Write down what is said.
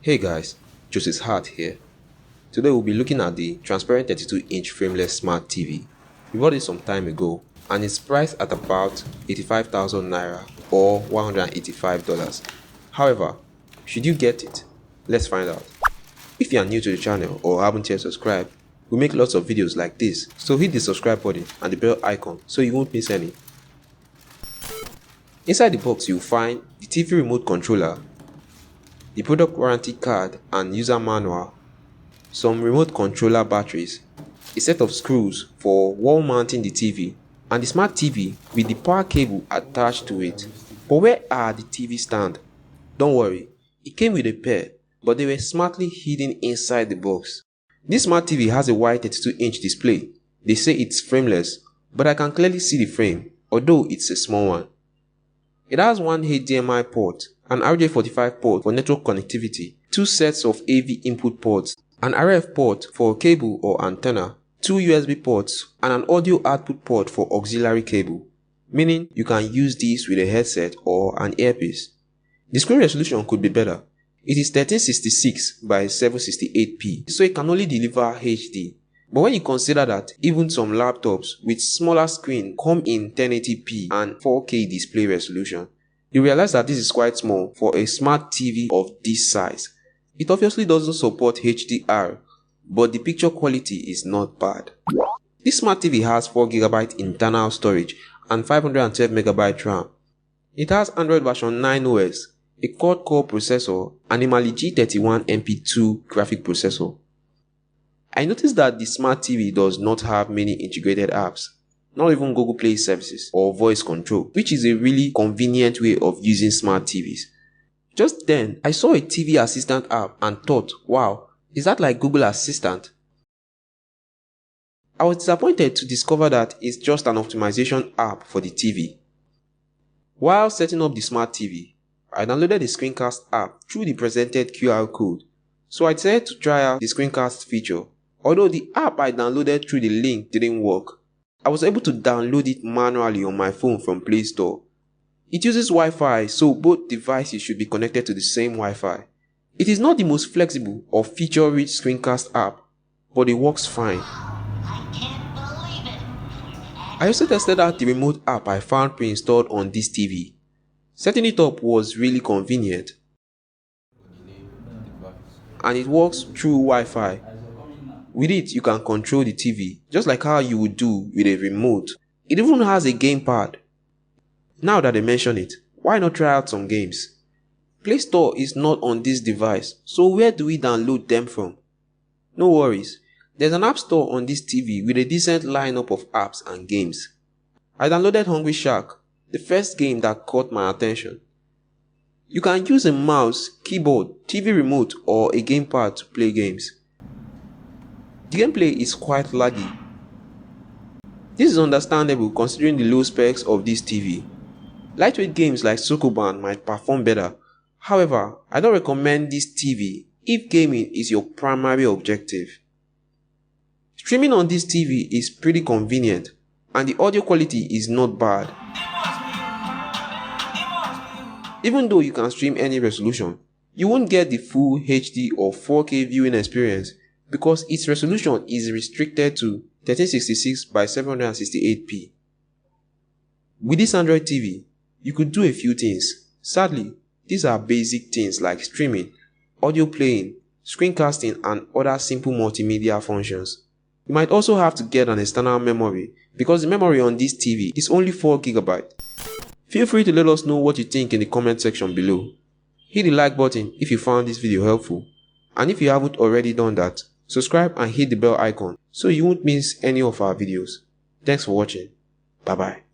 Hey guys, Joseph's Heart here. Today we'll be looking at the transparent 32-inch frameless smart TV. We bought it some time ago and it's priced at about 85,000 naira or $185. However, should you get it? Let's find out. If you are new to the channel or haven't yet subscribed, we make lots of videos like this, so hit the subscribe button and the bell icon so you won't miss any. Inside the box you'll find the TV remote controller, the product warranty card and user manual, some remote controller batteries, a set of screws for wall mounting the TV, and the smart TV with the power cable attached to it. But where are the TV stand? Don't worry, it came with a pair, but they were smartly hidden inside the box. This smart TV has a wide 32-inch display. They say it's frameless, but I can clearly see the frame, although it's a small one. It has one HDMI port, an RJ45 port for network connectivity, two sets of AV input ports, an RF port for cable or antenna, two USB ports, and an audio output port for auxiliary cable, meaning you can use this with a headset or an earpiece. The screen resolution could be better. It is 1366 by 768p, so it can only deliver HD. But when you consider that even some laptops with smaller screen come in 1080p and 4K display resolution, you realize that this is quite small for a smart TV of this size. It obviously doesn't support HDR, but the picture quality is not bad. This smart TV has 4GB internal storage and 512MB RAM. It has Android version 9 OS, a quad-core processor, and a Mali G31MP2 graphic processor. I noticed that the smart TV does not have many integrated apps, not even Google Play services or voice control, which is a really convenient way of using smart TVs. Just then, I saw a TV Assistant app and thought, wow, is that like Google Assistant? I was disappointed to discover that it's just an optimization app for the TV. While setting up the smart TV, I downloaded the screencast app through the presented QR code, so I decided to try out the screencast feature. Although the app I downloaded through the link didn't work, I was able to download it manually on my phone from Play Store. It uses Wi-Fi, so both devices should be connected to the same Wi-Fi. It is not the most flexible or feature-rich screencast app, but it works fine. I also tested out the remote app I found pre-installed on this TV. Setting it up was really convenient, and it works through Wi-Fi. With it, you can control the TV, just like how you would do with a remote. It even has a gamepad. Now that I mention it, why not try out some games? Play Store is not on this device, so where do we download them from? No worries, there's an app store on this TV with a decent lineup of apps and games. I downloaded Hungry Shark, the first game that caught my attention. You can use a mouse, keyboard, TV remote, or a gamepad to play games. The gameplay is quite laggy. This is understandable considering the low specs of this TV. Lightweight games like Sokoban might perform better. However, I don't recommend this TV if gaming is your primary objective. Streaming on this TV is pretty convenient and the audio quality is not bad. Even though you can stream any resolution, you won't get the full HD or 4K viewing experience because its resolution is restricted to 1366 by 768p. With this Android TV, you could do a few things. Sadly, these are basic things like streaming, audio playing, screencasting, and other simple multimedia functions. You might also have to get an external memory because the memory on this TV is only 4GB. Feel free to let us know what you think in the comment section below. Hit the like button if you found this video helpful, and if you haven't already done that, subscribe and hit the bell icon so you won't miss any of our videos. Thanks for watching. Bye bye.